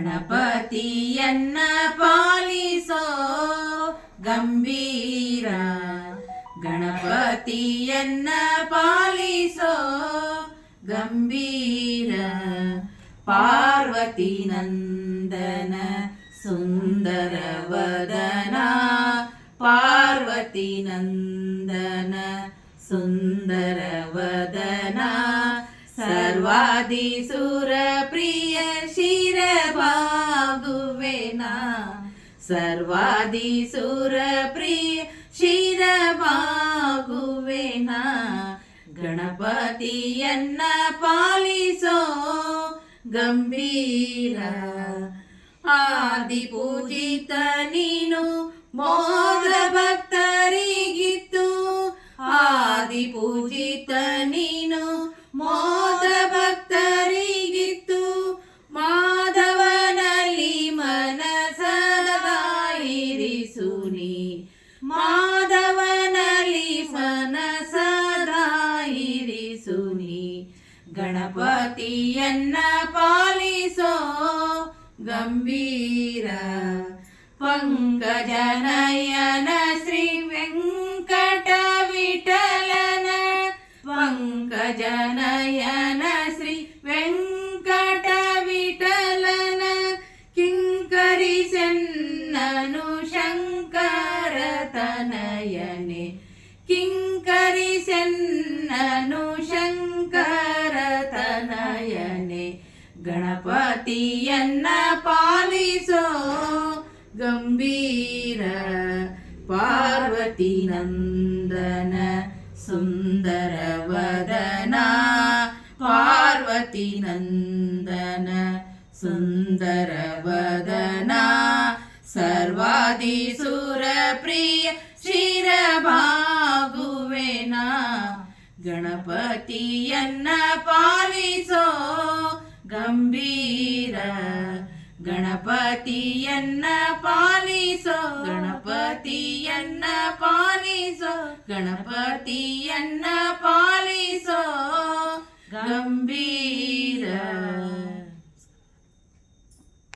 ಗಣಪತಿಯನ್ನ ಪಾಲಿಸೋ ಗಂಭೀರ, ಗಣಪತಿಯನ್ನ ಪಾಲಿಸೋ ಗಂಭೀರ. ಪಾರ್ವತಿ ನಂದನ ಸುಂದರ ವದನ, ಪಾರ್ವತಿ ನಂದನ ಸುಂದರ ವದನ. ಸರ್ವಾದಿ ಸುರ ಪ್ರಿಯ ಶಿರಬಾಗುವೆನ, ಸರ್ವಾದಿ ಸುರ ಪ್ರಿಯ ಶಿರಬಾಗುವೆನ. ಗಣಪತಿಯನ್ನ ಪಾಲಿಸೋ ಗಂಭೀರ. ಆದಿ ಪೂಜಿತ ನೀನು ಮೋದ ಭಕ್ತರಿಗಿತ್ತು, ಆದಿ ಪೂಜಿತ ನೀನು ಮೋದ ಭಕ್ತರಿಗಿತ್ತು. ಮಾಧವನಲ್ಲಿ ಮನಸದಾ ಇರಿಸುನಿ, ಮಾಧವನಲ್ಲಿ ಮನಸದಾ ಇರಿಸುನಿ. ಗಣಪತಿಯನ್ನ ಪಾಲಿಸೋ ಗಂಭೀರ. ಪಂಕಜನಯನ ಶ್ರೀ ವೆಂಕಟ ವಿಠಲನ, ಪಂಕಜನಯನ ಶ್ರೀ ವೆಂಕಟ ವಿಠಲನ. ಕಿಂಕರಿಸೆನ್ನನು ಶಂಕರ ತನಯನೆ, ಕಿಂಕರಿಸೆನ್ನನು ಶಂಕರ ತನಯನೆ. ಗಣಪತಿಯನ್ನ ಪಾಲಿಸೋ ಗಂಭೀರ. ಪಾರ್ವತಿ ನಂದನ ಸುಂದರ ವದನ, ಪಾರ್ವತಿ ನಂದನ ಸುಂದರ ವದನ. ಸರ್ವಾದಿ ಸುರ ಪ್ರಿಯ ಶಿರಬಾಗುವೆನ. ಗಣಪತಿಯನ್ನ ಪಾಲಿಸೋ ಗಂಭೀರ, ಗಣಪತಿಯನ್ನ ಪಾಲಿಸೋ, ಗಣಪತಿಯನ್ನ ಪಾಲಿಸೋ, ಗಣಪತಿಯನ್ನ ಪಾಲಿಸೋ ಗಂಭೀರ.